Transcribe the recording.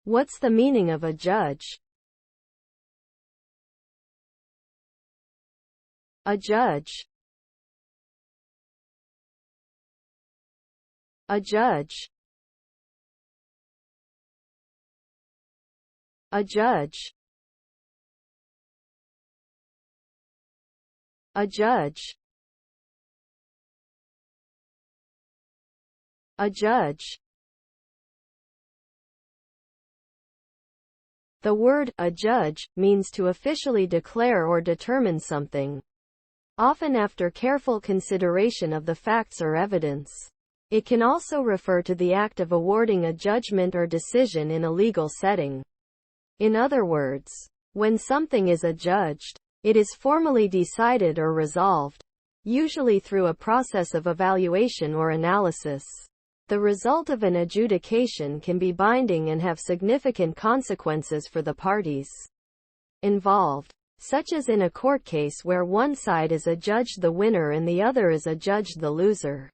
What's the meaning of adjudge? Adjudge. Adjudge. Adjudge. Adjudge. Adjudge. The word adjudge means to officially declare or determine something, often after careful consideration of the facts or evidence. It can also refer to the act of awarding a judgment or decision in a legal setting. In other words, when something is adjudged, it is formally decided or resolved, usually through a process of evaluation or analysis. The result of an adjudication can be binding and have significant consequences for the parties involved, such as in a court case where one side is adjudged the winner and the other is adjudged the loser.